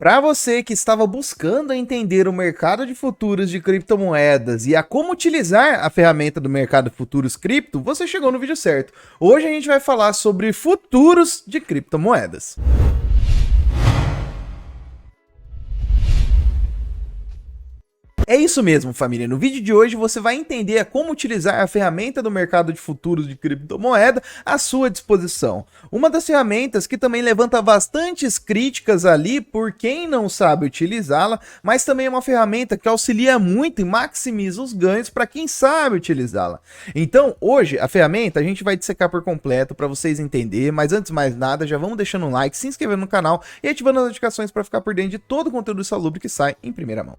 Para você que estava buscando entender o mercado de futuros de criptomoedas e a como utilizar a ferramenta do mercado de futuros cripto, você chegou no vídeo certo. Hoje a gente vai falar sobre futuros de criptomoedas. É isso mesmo, família. No vídeo de hoje você vai entender a como utilizar a ferramenta do mercado de futuros de criptomoeda à sua disposição. Uma das ferramentas que também levanta bastantes críticas ali por quem não sabe utilizá-la, mas também é uma ferramenta que auxilia muito e maximiza os ganhos para quem sabe utilizá-la. Então, hoje, a ferramenta a gente vai dissecar por completo para vocês entenderem, mas antes de mais nada, já vamos deixando um like, se inscrevendo no canal e ativando as notificações para ficar por dentro de todo o conteúdo salubre que sai em primeira mão.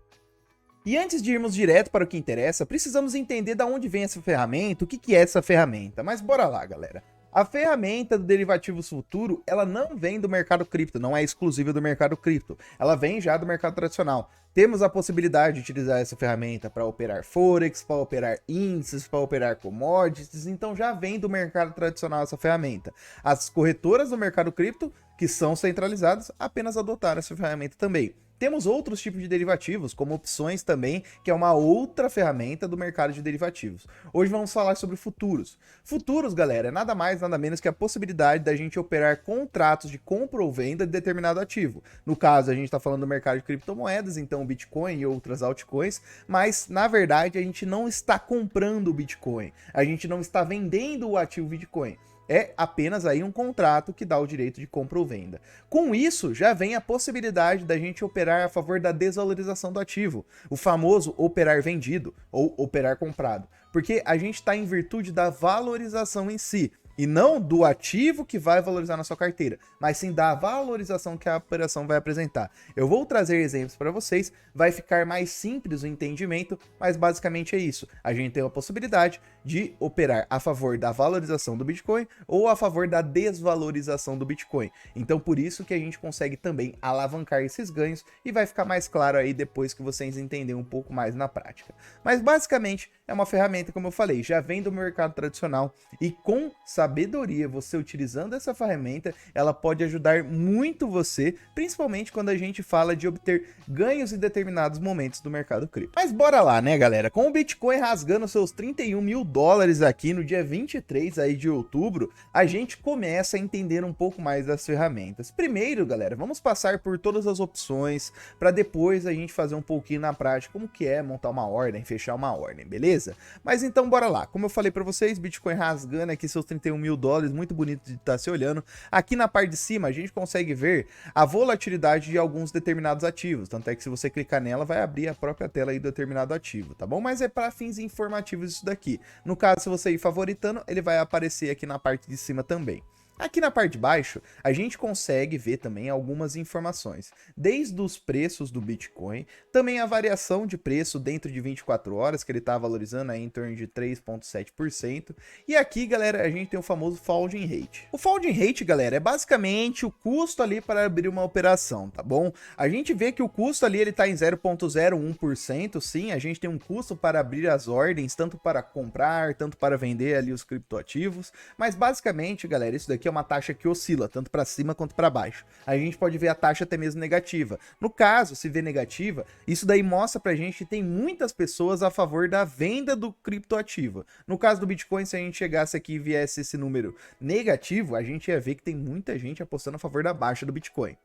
E antes de irmos direto para o que interessa, precisamos entender de onde vem essa ferramenta, o que é essa ferramenta. Mas bora lá, galera. A ferramenta do Derivativos Futuro, ela não vem do mercado cripto, não é exclusiva do mercado cripto. Ela vem já do mercado tradicional. Temos a possibilidade de utilizar essa ferramenta para operar Forex, para operar índices, para operar commodities, então já vem do mercado tradicional essa ferramenta. As corretoras do mercado cripto, que são centralizadas, apenas adotaram essa ferramenta também. Temos outros tipos de derivativos, como opções também, que é uma outra ferramenta do mercado de derivativos. Hoje vamos falar sobre futuros. Futuros, galera, é nada mais, nada menos que a possibilidade da gente operar contratos de compra ou venda de determinado ativo. No caso, a gente está falando do mercado de criptomoedas, então Bitcoin e outras altcoins, mas na verdade a gente não está comprando o Bitcoin, a gente não está vendendo o ativo Bitcoin. É apenas aí um contrato que dá o direito de compra ou venda. Com isso, já vem a possibilidade da gente operar a favor da desvalorização do ativo, o famoso operar vendido ou operar comprado, porque a gente está em virtude da valorização em si, e não do ativo que vai valorizar na sua carteira, mas sim da valorização que a operação vai apresentar. Eu vou trazer exemplos para vocês, vai ficar mais simples o entendimento, mas basicamente é isso. A gente tem a possibilidade de operar a favor da valorização do Bitcoin ou a favor da desvalorização do Bitcoin. Então por isso que a gente consegue também alavancar esses ganhos e vai ficar mais claro aí depois que vocês entenderem um pouco mais na prática. Mas basicamente é uma ferramenta, como eu falei, já vem do mercado tradicional e com sabedoria, você utilizando essa ferramenta, ela pode ajudar muito você, principalmente quando a gente fala de obter ganhos em determinados momentos do mercado cripto. Mas bora lá, né, galera? Com o Bitcoin rasgando seus 31 mil dólares aqui no dia 23 aí de outubro, a gente começa a entender um pouco mais das ferramentas. Primeiro, galera, vamos passar por todas as opções para depois a gente fazer um pouquinho na prática como que é montar uma ordem, fechar uma ordem, beleza? Mas então bora lá. Como eu falei para vocês, Bitcoin rasgando aqui seus 31 mil dólares, muito bonito de estar se olhando. Aqui na parte de cima a gente consegue ver a volatilidade de alguns determinados ativos, tanto é que se você clicar nela vai abrir a própria tela aí do determinado ativo, tá bom? Mas é para fins informativos isso daqui. No caso, se você ir favoritando, ele vai aparecer aqui na parte de cima também. Aqui na parte de baixo, a gente consegue ver também algumas informações, desde os preços do Bitcoin, também a variação de preço dentro de 24 horas, que ele está valorizando aí em torno de 3,7%, e aqui, galera, a gente tem o famoso Folding Rate. O Folding Rate, galera, é basicamente o custo ali para abrir uma operação, tá bom? A gente vê que o custo ali ele está em 0,01%, sim, a gente tem um custo para abrir as ordens, tanto para comprar, tanto para vender ali os criptoativos, mas basicamente, galera, isso daqui é uma taxa que oscila, tanto para cima quanto para baixo. A gente pode ver a taxa até mesmo negativa. No caso, se vê negativa, isso daí mostra pra gente que tem muitas pessoas a favor da venda do criptoativo. No caso do Bitcoin, se a gente chegasse aqui e viesse esse número negativo, a gente ia ver que tem muita gente apostando a favor da baixa do Bitcoin.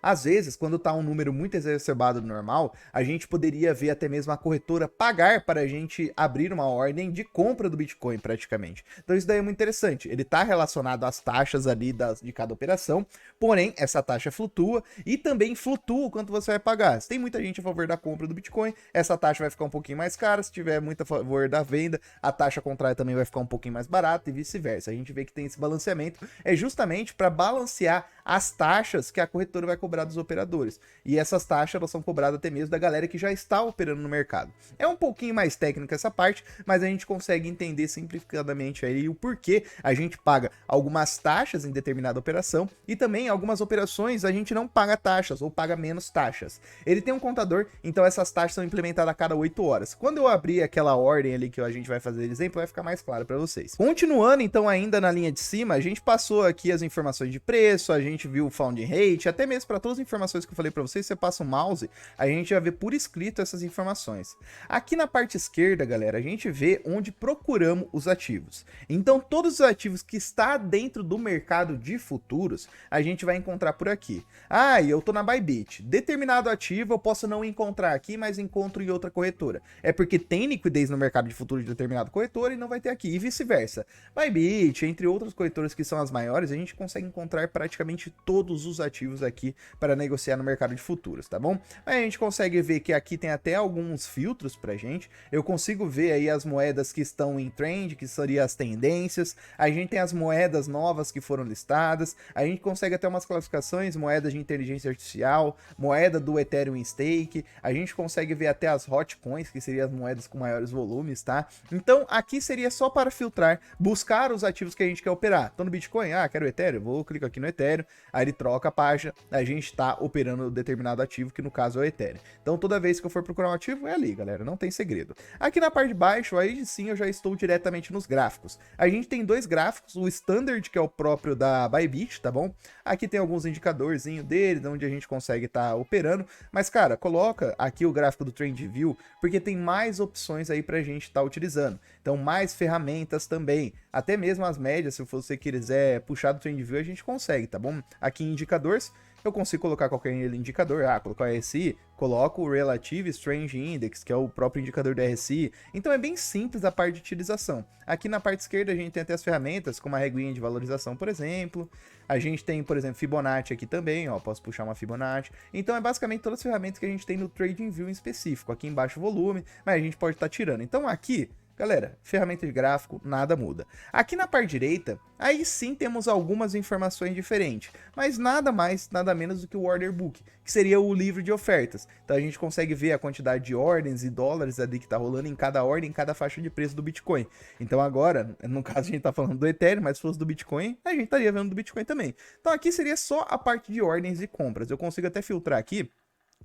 Às vezes, quando tá um número muito exacerbado do normal, a gente poderia ver até mesmo a corretora pagar para a gente abrir uma ordem de compra do Bitcoin praticamente. Então isso daí é muito interessante. Ele tá relacionado às taxas ali de cada operação, porém essa taxa flutua e também flutua o quanto você vai pagar. Se tem muita gente a favor da compra do Bitcoin, essa taxa vai ficar um pouquinho mais cara. Se tiver muito a favor da venda, a taxa contrária também vai ficar um pouquinho mais barata e vice-versa. A gente vê que tem esse balanceamento, é justamente para balancear as taxas que a corretora vai cobrar dos operadores. E essas taxas elas são cobradas até mesmo da galera que já está operando no mercado. É um pouquinho mais técnica essa parte, mas a gente consegue entender simplificadamente aí o porquê a gente paga algumas taxas em determinada operação e também algumas operações a gente não paga taxas ou paga menos taxas. Ele tem um contador, então essas taxas são implementadas a cada 8 horas. Quando eu abrir aquela ordem ali que a gente vai fazer exemplo, vai ficar mais claro para vocês. Continuando então ainda na linha de cima, a gente passou aqui as informações de preço, a gente gente viu o Founding Rate, até mesmo para todas as informações que eu falei para vocês, você passa o mouse, a gente já vê por escrito essas informações. Aqui na parte esquerda, galera, a gente vê onde procuramos os ativos. Então, todos os ativos que está dentro do mercado de futuros, a gente vai encontrar por aqui. Ah, e eu tô na Bybit. Determinado ativo eu posso não encontrar aqui, mas encontro em outra corretora. É porque tem liquidez no mercado de futuros de determinado corretora e não vai ter aqui, e vice-versa. Bybit, entre outras corretoras que são as maiores, a gente consegue encontrar praticamente todos os ativos aqui para negociar no mercado de futuros, tá bom? Aí a gente consegue ver que aqui tem até alguns filtros pra gente. Eu consigo ver aí as moedas que estão em trend, que seriam as tendências. A gente tem as moedas novas que foram listadas. A gente consegue até umas classificações, moedas de inteligência artificial, moeda do Ethereum em stake. A gente consegue ver até as hot coins, que seriam as moedas com maiores volumes, tá? Então aqui seria só para filtrar, buscar os ativos que a gente quer operar. Tô no Bitcoin, quero Ethereum, vou clicar aqui no Ethereum, aí ele troca a página, a gente tá operando determinado ativo, que no caso é o Ethereum. Então toda vez que eu for procurar um ativo, é ali, galera, não tem segredo. Aqui na parte de baixo, aí sim eu já estou diretamente nos gráficos. A gente tem dois gráficos, o Standard, que é o próprio da Bybit, tá bom? Aqui tem alguns indicadorzinhos dele, onde a gente consegue estar operando, mas cara, coloca aqui o gráfico do TradingView, porque tem mais opções aí pra gente estar utilizando. Então mais ferramentas também, até mesmo as médias, se você quiser puxar do TradingView, a gente consegue, tá bom? Aqui em indicadores, eu consigo colocar qualquer indicador, colocar o RSI, coloco o Relative Strange Index, que é o próprio indicador do RSI. Então é bem simples a parte de utilização. Aqui na parte esquerda a gente tem até as ferramentas, como a reguinha de valorização, por exemplo. A gente tem, por exemplo, Fibonacci aqui também, posso puxar uma Fibonacci. Então é basicamente todas as ferramentas que a gente tem no TradingView em específico. Aqui embaixo o volume, mas a gente pode estar tirando. Então aqui, galera, ferramenta de gráfico, nada muda. Aqui na parte direita, aí sim temos algumas informações diferentes, mas nada mais, nada menos do que o Order Book, que seria o livro de ofertas. Então a gente consegue ver a quantidade de ordens e dólares ali que tá rolando em cada ordem, em cada faixa de preço do Bitcoin. Então agora, no caso a gente tá falando do Ethereum, mas se fosse do Bitcoin, a gente estaria vendo do Bitcoin também. Então aqui seria só a parte de ordens e compras. Eu consigo até filtrar aqui,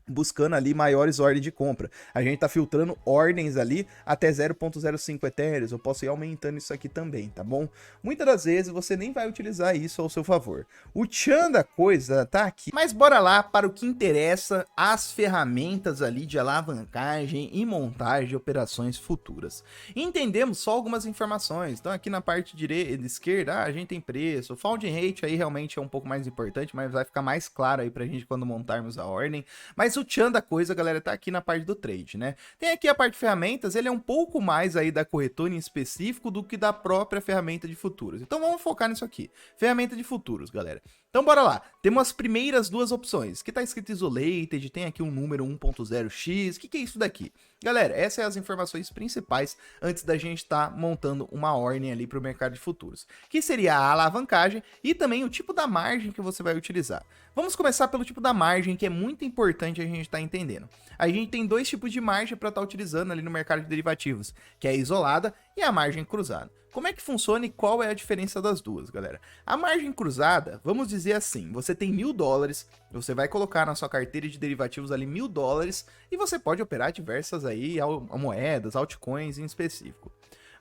buscando ali maiores ordens de compra. A gente tá filtrando ordens ali até 0.05 etéreos, eu posso ir aumentando isso aqui também, tá bom? Muitas das vezes você nem vai utilizar isso ao seu favor. O tchan da coisa tá aqui. Mas bora lá para o que interessa, as ferramentas ali de alavancagem e montagem de operações futuras. Entendemos só algumas informações. Então aqui na parte direita, esquerda, a gente tem preço. O Founding Rate aí realmente é um pouco mais importante, mas vai ficar mais claro aí pra gente quando montarmos a ordem. Mas o tchan da coisa, galera, tá aqui na parte do trade, né? Tem aqui a parte de ferramentas, ele é um pouco mais aí da corretora em específico do que da própria ferramenta de futuros. Então vamos focar nisso aqui. Ferramenta de futuros, galera. Então bora lá. Temos as primeiras duas opções, que tá escrito Isolated, tem aqui um número 1.0x. O que é isso daqui? Galera, essas são as informações principais antes da gente estar montando uma ordem ali para o mercado de futuros, que seria a alavancagem e também o tipo da margem que você vai utilizar. Vamos começar pelo tipo da margem, que é muito importante a gente estar entendendo. A gente tem dois tipos de margem para estar utilizando ali no mercado de derivativos, que é a isolada e a margem cruzada. Como é que funciona e qual é a diferença das duas, galera? A margem cruzada, vamos dizer assim, você tem $1.000, você vai colocar na sua carteira de derivativos ali $1.000 e você pode operar diversas aí moedas, altcoins em específico.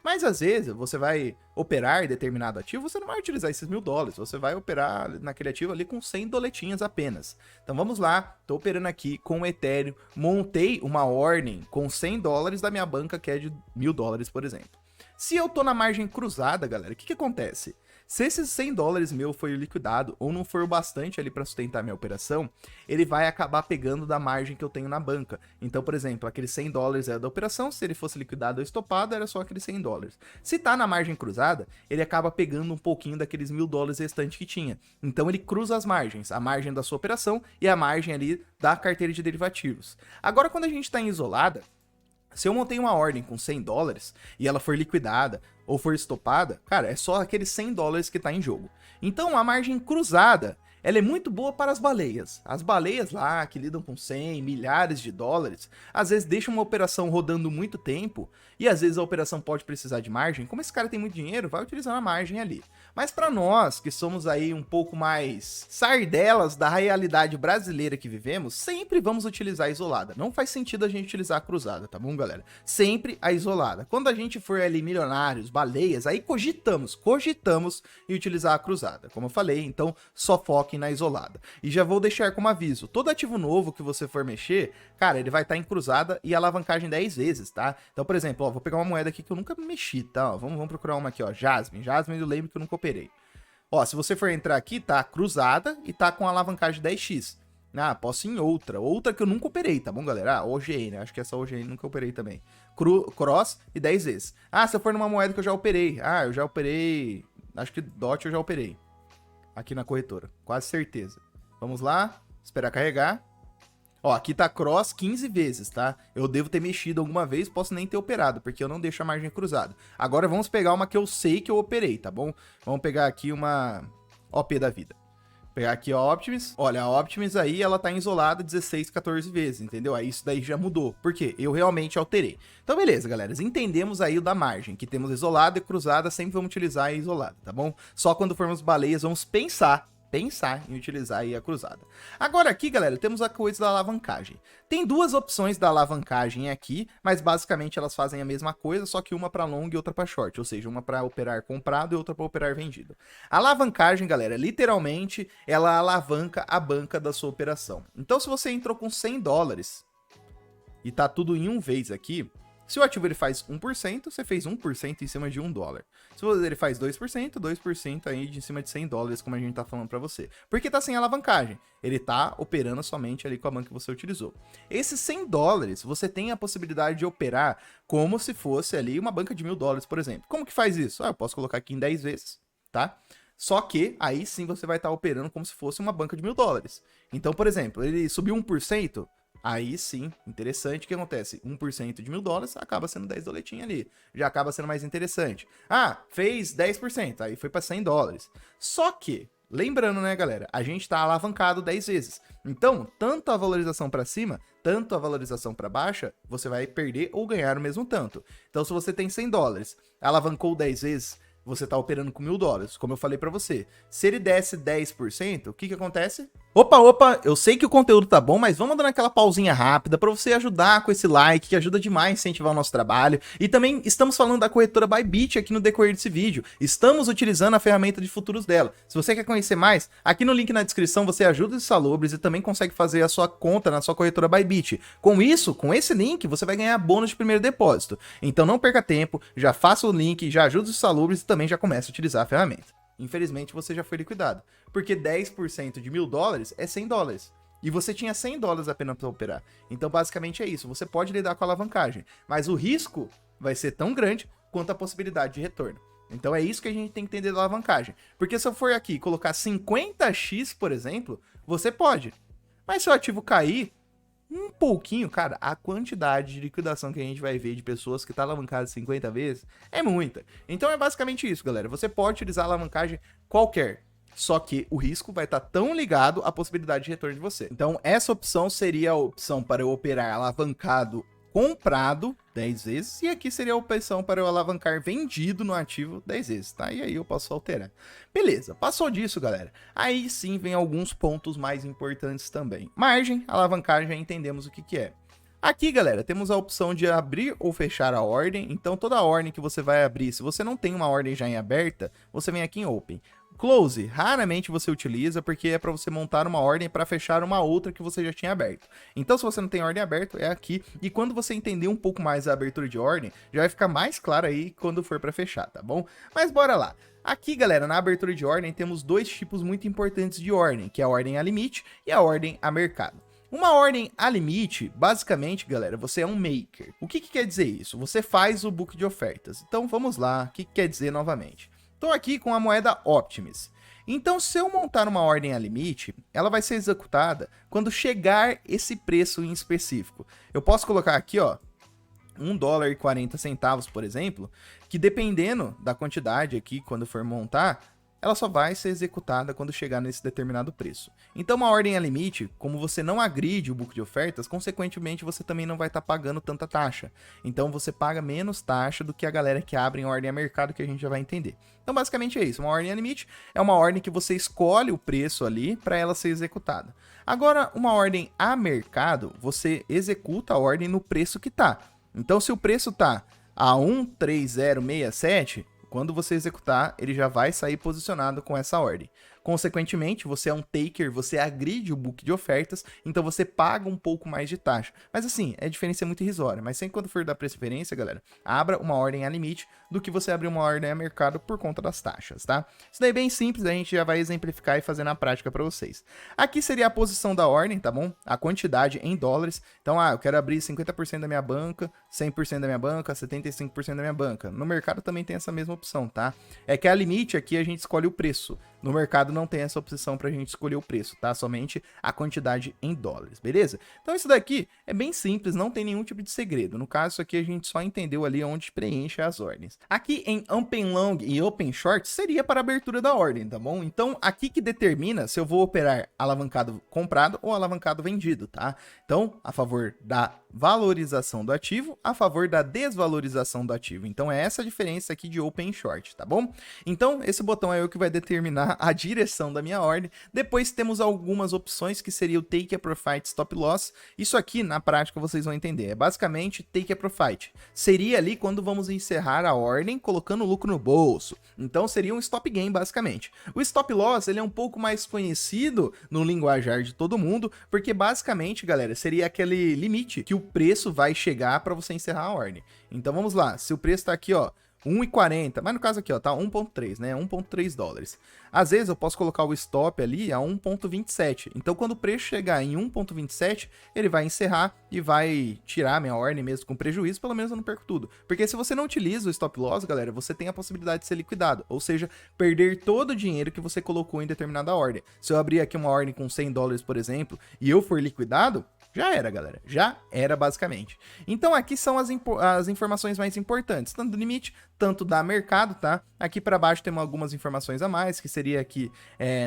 Mas às vezes você vai operar determinado ativo, você não vai utilizar esses $1.000, você vai operar naquele ativo ali com 100 doletinhas apenas. Então vamos lá, tô operando aqui com o Ethereum, montei uma ordem com $100 da minha banca que é de $1.000, por exemplo. Se eu tô na margem cruzada, galera, o que acontece? Se esses $100 meu foi liquidado ou não for o bastante ali para sustentar minha operação, ele vai acabar pegando da margem que eu tenho na banca. Então, por exemplo, aqueles $100 era da operação, se ele fosse liquidado ou estopado, era só aqueles $100. Se tá na margem cruzada, ele acaba pegando um pouquinho daqueles $1.000 restantes que tinha. Então ele cruza as margens, a margem da sua operação e a margem ali da carteira de derivativos. Agora, quando a gente está em isolada, se eu montei uma ordem com $100 e ela for liquidada ou for estopada, cara, é só aqueles $100 que tá em jogo. Então a margem cruzada, ela é muito boa para as baleias. As baleias lá, que lidam com 100, milhares de dólares, às vezes deixam uma operação rodando muito tempo e às vezes a operação pode precisar de margem. Como esse cara tem muito dinheiro, vai utilizar a margem ali. Mas para nós, que somos aí um pouco mais sardelas da realidade brasileira que vivemos, sempre vamos utilizar a isolada. Não faz sentido a gente utilizar a cruzada, tá bom, galera? Sempre a isolada. Quando a gente for ali milionários, baleias, aí cogitamos em utilizar a cruzada. Como eu falei, então só foque coloquem na isolada. E já vou deixar como aviso, todo ativo novo que você for mexer, cara, ele vai estar em cruzada e alavancagem 10 vezes, tá? Então, por exemplo, ó, vou pegar uma moeda aqui que eu nunca mexi, tá? Ó, vamos procurar uma aqui, ó, Jasmine. Jasmine eu lembro que eu nunca operei. Ó, se você for entrar aqui, tá cruzada e tá com alavancagem 10x. Ah, posso ir em outra que eu nunca operei, tá bom, galera? Ah, OGN, acho que essa OGN nunca operei também. Cross e 10 vezes. Ah, se eu for numa moeda que eu já operei. Ah, eu já operei, acho que DOT eu já operei. Aqui na corretora, quase certeza. Vamos lá, esperar carregar. Ó, aqui tá cross 15 vezes, tá? Eu devo ter mexido alguma vez, posso nem ter operado, porque eu não deixo a margem cruzada. Agora vamos pegar uma que eu sei que eu operei, tá bom? Vamos pegar aqui uma OP da vida. Pegar aqui a Optimus. Olha, a Optimus aí, ela tá isolada 16, 14 vezes, entendeu? Aí isso daí já mudou. Por quê? Eu realmente alterei. Então, beleza, galera. Entendemos aí o da margem, que temos isolada e cruzada, sempre vamos utilizar a isolada, tá bom? Só quando formos baleias, vamos pensar em utilizar aí a cruzada. Agora aqui, galera, temos a coisa da alavancagem. Tem duas opções da alavancagem aqui, mas basicamente elas fazem a mesma coisa, só que uma para long e outra para short, ou seja, uma para operar comprado e outra para operar vendido. A alavancagem, galera, literalmente, ela alavanca a banca da sua operação. Então, se você entrou com $100 e tá tudo em um vez aqui, se o ativo ele faz 1%, você fez 1% em cima de $1. Se ele faz 2%, 2% aí de em cima de $100, como a gente tá falando para você. Porque tá sem alavancagem. Ele tá operando somente ali com a banca que você utilizou. Esses $100, você tem a possibilidade de operar como se fosse ali uma banca de $1.000, por exemplo. Como que faz isso? Ah, eu posso colocar aqui em 10 vezes, tá? Só que aí sim você vai estar operando como se fosse uma banca de $1.000. Então, por exemplo, ele subiu 1%, aí sim, interessante, o que acontece? 1% de $1.000 acaba sendo 10 doletinhos ali. Já acaba sendo mais interessante. Ah, fez 10%, aí foi para $100. Só que, lembrando, né, galera, a gente tá alavancado 10 vezes. Então, tanto a valorização para cima, tanto a valorização para baixa, você vai perder ou ganhar o mesmo tanto. Então, se você tem $100, alavancou 10 vezes, você tá operando com $1.000, como eu falei pra você. Se ele desse 10%, o que que acontece? Opa, eu sei que o conteúdo tá bom, mas vamos dando aquela pausinha rápida pra você ajudar com esse like, que ajuda demais a incentivar o nosso trabalho. E também estamos falando da corretora Bybit aqui no decorrer desse vídeo. Estamos utilizando a ferramenta de futuros dela. Se você quer conhecer mais, aqui no link na descrição você ajuda os salubres e também consegue fazer a sua conta na sua corretora Bybit. Com isso, com esse link, você vai ganhar bônus de primeiro depósito. Então não perca tempo, já faça o link, já ajuda os salubres e também já começa a utilizar a ferramenta. Infelizmente você já foi liquidado, porque 10% de $1.000 é $100. E você tinha $100 apenas para operar. Então basicamente é isso, você pode lidar com a alavancagem, mas o risco vai ser tão grande quanto a possibilidade de retorno. Então é isso que a gente tem que entender da alavancagem. Porque se eu for aqui colocar 50x, por exemplo, você pode. Mas se o ativo cair um pouquinho, cara, a quantidade de liquidação que a gente vai ver de pessoas que tá alavancada 50 vezes é muita. Então é basicamente isso, galera. Você pode utilizar a alavancagem qualquer, só que o risco vai estar tão ligado à possibilidade de retorno de você. Então essa opção seria a opção para eu operar alavancado comprado 10 vezes, e aqui seria a opção para eu alavancar vendido no ativo 10 vezes, tá? E aí eu posso alterar. Beleza, passou disso, galera. Aí sim vem alguns pontos mais importantes também. Margem, alavancagem, já entendemos o que que é. Aqui, galera, temos a opção de abrir ou fechar a ordem. Então, toda a ordem que você vai abrir, se você não tem uma ordem já em aberta, você vem aqui em Open. Close, raramente você utiliza, porque é para você montar uma ordem para fechar uma outra que você já tinha aberto. Então, se você não tem ordem aberta, é aqui. E quando você entender um pouco mais a abertura de ordem, já vai ficar mais claro aí quando for para fechar, tá bom? Mas bora lá. Aqui, galera, na abertura de ordem, temos dois tipos muito importantes de ordem, que é a ordem a limite e a ordem a mercado. Uma ordem a limite, basicamente, galera, você é um maker. O que quer dizer isso? Você faz o book de ofertas. Então, vamos lá. O que quer dizer novamente? Estou aqui com a moeda Optimus. Então, se eu montar uma ordem a limite, ela vai ser executada quando chegar esse preço em específico. Eu posso colocar aqui, ó, $1,40, por exemplo, que dependendo da quantidade aqui, quando for montar, ela só vai ser executada quando chegar nesse determinado preço. Então, uma ordem a limite, como você não agride o book de ofertas, consequentemente você também não vai estar pagando tanta taxa. Então, você paga menos taxa do que a galera que abre em ordem a mercado, que a gente já vai entender. Então, basicamente é isso. Uma ordem a limite é uma ordem que você escolhe o preço ali para ela ser executada. Agora, uma ordem a mercado, você executa a ordem no preço que tá. Então, se o preço tá a 13067, quando você executar, ele já vai sair posicionado com essa ordem. Consequentemente, você é um taker, você agride o book de ofertas, então você paga um pouco mais de taxa. Mas assim, a diferença é muito irrisória, mas sempre quando for dar preferência, galera, abra uma ordem a limite do que você abrir uma ordem a mercado por conta das taxas, tá? Isso daí é bem simples, a gente já vai exemplificar e fazer na prática para vocês. Aqui seria a posição da ordem, tá bom? A quantidade em dólares. Então, eu quero abrir 50% da minha banca, 100% da minha banca, 75% da minha banca. No mercado também tem essa mesma opção, tá? É que a limite aqui a gente escolhe o preço. No mercado não tem essa opção pra gente escolher o preço, tá? Somente a quantidade em dólares, beleza? Então isso daqui é bem simples, não tem nenhum tipo de segredo. No caso, isso aqui a gente só entendeu ali onde preenche as ordens. Aqui em Open Long e Open Short seria para a abertura da ordem, tá bom? Então aqui que determina se eu vou operar alavancado comprado ou alavancado vendido, tá? Então, a favor da valorização do ativo, a favor da desvalorização do ativo. Então é essa a diferença aqui de Open e Short, tá bom? Então esse botão é o que vai determinar a direção da minha ordem. Depois temos algumas opções que seria o Take a Profit, Stop Loss. Isso aqui na prática vocês vão entender. É basicamente Take a Profit. Seria ali quando vamos encerrar a ordem colocando o lucro no bolso. Então seria um Stop Gain basicamente. O Stop Loss ele é um pouco mais conhecido no linguajar de todo mundo, porque basicamente, galera, seria aquele limite que o preço vai chegar para você encerrar a ordem. Então vamos lá, se o preço tá aqui, ó, 1,40, mas no caso aqui, ó, tá 1,3, né? 1,3 dólares. Às vezes eu posso colocar o stop ali a 1,27. Então quando o preço chegar em 1,27, ele vai encerrar e vai tirar minha ordem mesmo com prejuízo, pelo menos eu não perco tudo. Porque se você não utiliza o stop loss, galera, você tem a possibilidade de ser liquidado, ou seja, perder todo o dinheiro que você colocou em determinada ordem. Se eu abrir aqui uma ordem com 100 dólares, por exemplo, e eu for liquidado, já era, galera. Já era, basicamente. Então, aqui são as informações mais importantes. Tanto do limite, tanto da mercado, tá? Aqui para baixo temos algumas informações a mais, que seria aqui,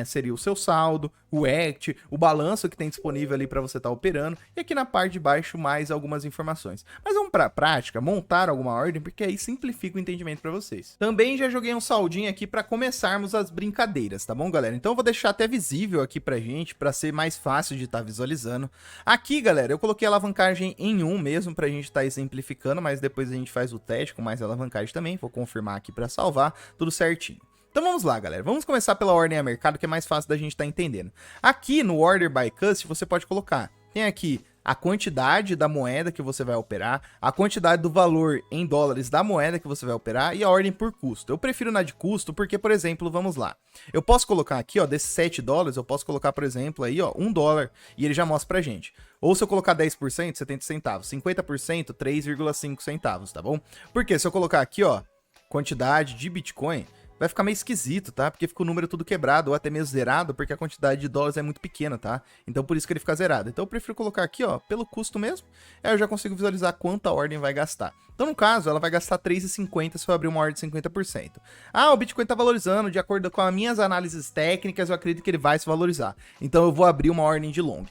seria o seu saldo, o ECT, o balanço que tem disponível ali para você estar operando. E aqui na parte de baixo, mais algumas informações. Mas vamos para a prática, montar alguma ordem, porque aí simplifica o entendimento para vocês. Também já joguei um saldinho aqui para começarmos as brincadeiras, tá bom, galera? Então, eu vou deixar até visível aqui pra gente, para ser mais fácil de estar visualizando. Aqui, galera, eu coloquei a alavancagem em 1 mesmo pra gente estar exemplificando, mas depois a gente faz o teste com mais alavancagem também. Vou confirmar aqui pra salvar, tudo certinho. Então vamos lá, galera. Vamos começar pela ordem a mercado, que é mais fácil da gente estar entendendo. Aqui no Order by Cust, você pode colocar, tem aqui a quantidade da moeda que você vai operar, a quantidade do valor em dólares da moeda que você vai operar e a ordem por custo. Eu prefiro na de custo porque, por exemplo, vamos lá. Eu posso colocar aqui, ó, desses 7 dólares, eu posso colocar, por exemplo, aí, ó, 1 dólar e ele já mostra pra gente. Ou se eu colocar 10%, 70 centavos, 50%, 3,5 centavos, tá bom? Porque se eu colocar aqui, ó, quantidade de Bitcoin, vai ficar meio esquisito, tá? Porque fica o número tudo quebrado ou até mesmo zerado, porque a quantidade de dólares é muito pequena, tá? Então por isso que ele fica zerado. Então eu prefiro colocar aqui, ó, pelo custo mesmo, aí eu já consigo visualizar quanto a ordem vai gastar. Então no caso, ela vai gastar 3,50 se eu abrir uma ordem de 50%. Ah, o Bitcoin tá valorizando, de acordo com as minhas análises técnicas, eu acredito que ele vai se valorizar. Então eu vou abrir uma ordem de long.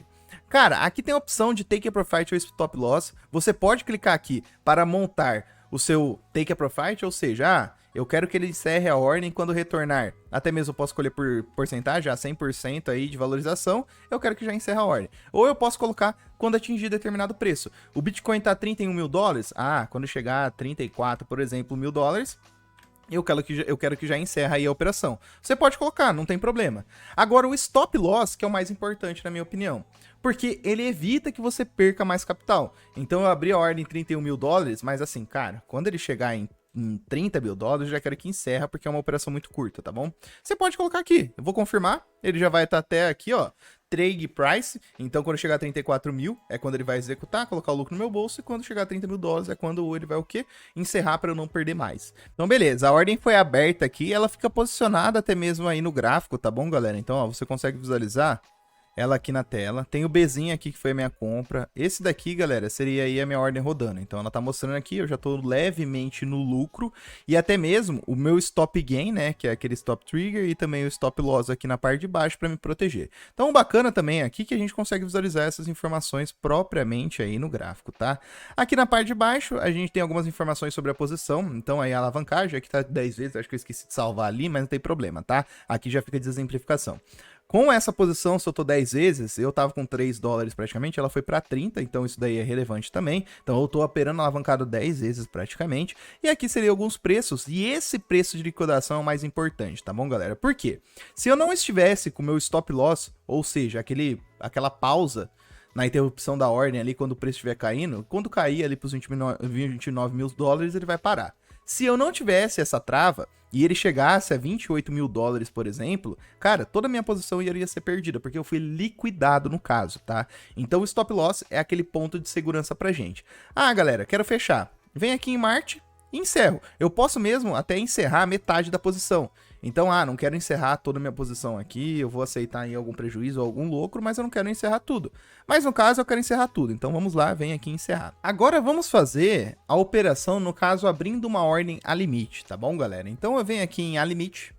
Cara, aqui tem a opção de Take a Profit ou Stop Loss. Você pode clicar aqui para montar o seu Take a Profit, ou seja, eu quero que ele encerre a ordem quando retornar. Até mesmo eu posso escolher por porcentagem, 100% aí de valorização, eu quero que já encerre a ordem. Ou eu posso colocar quando atingir determinado preço. O Bitcoin tá 31 mil dólares, quando chegar a 34, por exemplo, mil dólares, eu quero que já encerre aí a operação. Você pode colocar, não tem problema. Agora o Stop Loss, que é o mais importante na minha opinião, porque ele evita que você perca mais capital. Então eu abri a ordem em 31 mil dólares, mas assim, cara, quando ele chegar em 30 mil dólares, eu já quero que encerra, porque é uma operação muito curta, tá bom? Você pode colocar aqui, eu vou confirmar, ele já vai estar até aqui, ó, Trade Price, então quando chegar a 34 mil, é quando ele vai executar, colocar o lucro no meu bolso, e quando chegar a 30 mil dólares, é quando ele vai o quê? Encerrar para eu não perder mais. Então beleza, a ordem foi aberta aqui, ela fica posicionada até mesmo aí no gráfico, tá bom, galera? Então, ó, você consegue visualizar ela aqui na tela, tem o Bzinho aqui que foi a minha compra, esse daqui, galera, seria aí a minha ordem rodando, então ela tá mostrando aqui, eu já tô levemente no lucro, e até mesmo o meu Stop Gain, né, que é aquele Stop Trigger, e também o Stop Loss aqui na parte de baixo para me proteger. Então o bacana também é aqui que a gente consegue visualizar essas informações propriamente aí no gráfico, tá? Aqui na parte de baixo, a gente tem algumas informações sobre a posição, então aí a alavancagem, aqui tá 10 vezes, acho que eu esqueci de salvar ali, mas não tem problema, tá? Aqui já fica de exemplificação. Com essa posição, se eu tô 10 vezes, eu tava com 3 dólares praticamente, ela foi para 30, então isso daí é relevante também. Então eu tô operando alavancado 10 vezes praticamente. E aqui seriam alguns preços, e esse preço de liquidação é o mais importante, tá bom, galera? Por quê? Se eu não estivesse com o meu stop loss, ou seja, aquela pausa na interrupção da ordem ali quando o preço estiver caindo, quando cair ali para os 29 mil dólares, ele vai parar. Se eu não tivesse essa trava e ele chegasse a 28 mil dólares, por exemplo, cara, toda a minha posição iria ser perdida, porque eu fui liquidado no caso, tá? Então o stop loss é aquele ponto de segurança pra gente. Ah, galera, quero fechar. Vem aqui em Marte e encerro. Eu posso mesmo até encerrar metade da posição. Então, não quero encerrar toda a minha posição aqui, eu vou aceitar aí algum prejuízo ou algum lucro, mas eu não quero encerrar tudo. Mas no caso, eu quero encerrar tudo. Então, vamos lá, vem aqui encerrar. Agora, vamos fazer a operação, no caso, abrindo uma ordem a limite, tá bom, galera? Então, eu venho aqui em a limite.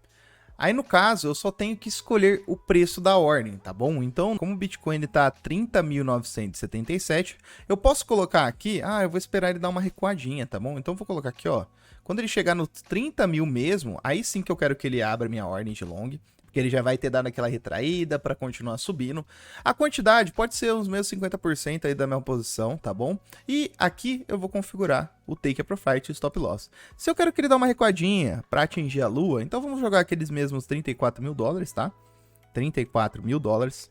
Aí, no caso, eu só tenho que escolher o preço da ordem, tá bom? Então, como o Bitcoin está a 30.977, eu posso colocar aqui, eu vou esperar ele dar uma recuadinha, tá bom? Então, eu vou colocar aqui, ó, quando ele chegar nos 30 mil mesmo, aí sim que eu quero que ele abra minha ordem de long, porque ele já vai ter dado aquela retraída para continuar subindo. A quantidade pode ser os meus 50% aí da minha posição, tá bom? E aqui eu vou configurar o Take a Profit e o Stop Loss. Se eu quero que ele dê uma recuadinha para atingir a lua, então vamos jogar aqueles mesmos 34 mil dólares, tá? 34 mil dólares.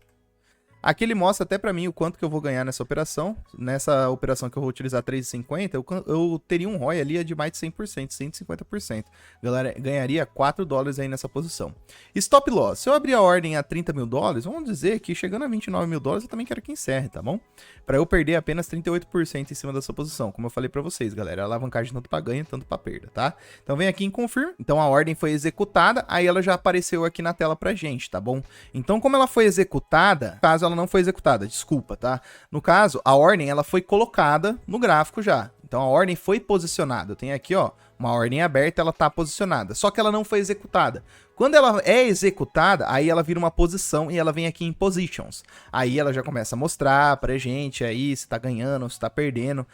Aqui ele mostra até para mim o quanto que eu vou ganhar nessa operação. Nessa operação que eu vou utilizar 3,50, eu teria um ROI ali de mais de 100%, 150%. Galera, ganharia 4 dólares aí nessa posição. Stop Loss. Se eu abrir a ordem a 30 mil dólares, vamos dizer que chegando a 29 mil dólares, eu também quero que encerre, tá bom? Para eu perder apenas 38% em cima dessa posição. Como eu falei para vocês, galera, a alavancagem tanto para ganho, tanto para perda, tá? Então vem aqui em Confirm. Então a ordem foi executada, aí ela já apareceu aqui na tela pra gente, tá bom? Então como ela foi executada, caso ela não foi executada, desculpa, tá? No caso, a ordem ela foi colocada no gráfico já. Então a ordem foi posicionada. Eu tenho aqui, ó, uma ordem aberta, ela tá posicionada. Só que ela não foi executada. Quando ela é executada, aí ela vira uma posição e ela vem aqui em Positions. Aí ela já começa a mostrar pra gente aí se tá ganhando, se tá perdendo.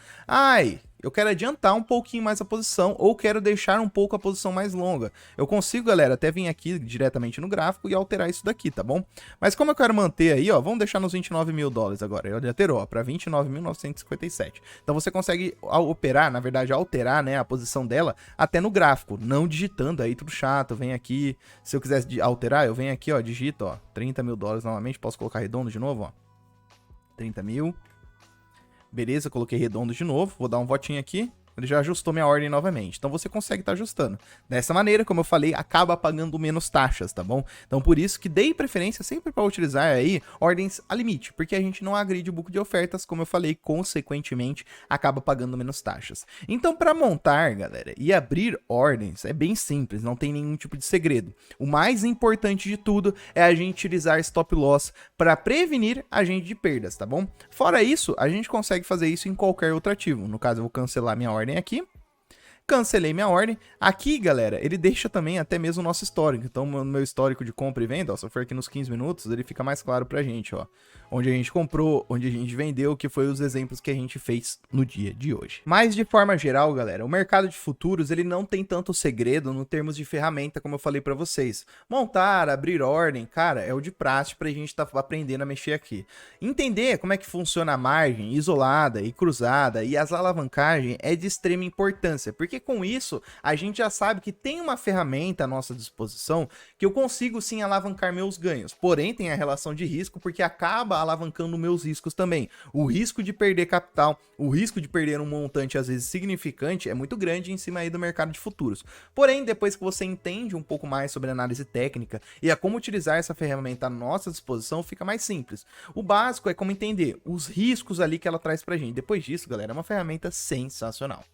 Eu quero adiantar um pouquinho mais a posição ou quero deixar um pouco a posição mais longa. Eu consigo, galera, até vir aqui diretamente no gráfico e alterar isso daqui, tá bom? Mas como eu quero manter aí, ó, vamos deixar nos 29 mil dólares agora. Ele alterou, ó, para 29.957. Então você consegue operar, na verdade, alterar, né, a posição dela até no gráfico, não digitando aí tudo chato. Vem aqui, se eu quisesse alterar, eu venho aqui, ó, digito, ó, 30 mil dólares novamente. Posso colocar redondo de novo, ó, 30 mil. Beleza, coloquei redondo de novo, vou dar um votinho aqui, ele já ajustou minha ordem novamente. Então você consegue estar ajustando. Dessa maneira, como eu falei, acaba pagando menos taxas, tá bom? Então por isso que dei preferência sempre para utilizar aí ordens a limite, porque a gente não agride o book de ofertas, como eu falei, consequentemente acaba pagando menos taxas. Então para montar, galera, e abrir ordens é bem simples, não tem nenhum tipo de segredo. O mais importante de tudo é a gente utilizar stop loss para prevenir a gente de perdas, tá bom? Fora isso, a gente consegue fazer isso em qualquer outro ativo. No caso, eu vou cancelar minha ordem aqui, cancelei minha ordem. Aqui, galera, ele deixa também até mesmo o nosso histórico. Então, no meu histórico de compra e venda, ó, se eu for aqui nos 15 minutos, ele fica mais claro pra gente, ó. Onde a gente comprou, onde a gente vendeu, que foi os exemplos que a gente fez no dia de hoje. Mas, de forma geral, galera, o mercado de futuros, ele não tem tanto segredo no termos de ferramenta, como eu falei pra vocês. Montar, abrir ordem, cara, é o de praxe pra gente tá aprendendo a mexer aqui. Entender como é que funciona a margem isolada e cruzada e as alavancagens é de extrema importância, porque com isso a gente já sabe que tem uma ferramenta à nossa disposição que eu consigo sim alavancar meus ganhos, porém tem a relação de risco porque acaba alavancando meus riscos também. O risco de perder capital, o risco de perder um montante às vezes significante é muito grande em cima aí do mercado de futuros. Porém, depois que você entende um pouco mais sobre análise técnica e a como utilizar essa ferramenta à nossa disposição, fica mais simples. O básico é como entender os riscos ali que ela traz pra gente. Depois disso, galera, é uma ferramenta sensacional.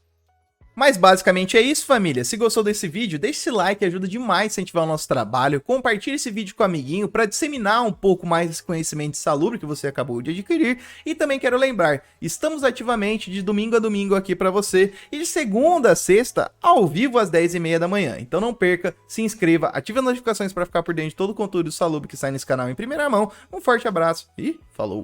Mas basicamente é isso, família. Se gostou desse vídeo, deixe esse like, ajuda demais a incentivar o nosso trabalho. Compartilhe esse vídeo com o amiguinho para disseminar um pouco mais esse conhecimento salubre que você acabou de adquirir. E também quero lembrar, estamos ativamente de domingo a domingo aqui para você e de segunda a sexta ao vivo às 10h30 da manhã. Então não perca, se inscreva, ative as notificações para ficar por dentro de todo o conteúdo salubre que sai nesse canal em primeira mão. Um forte abraço e falou!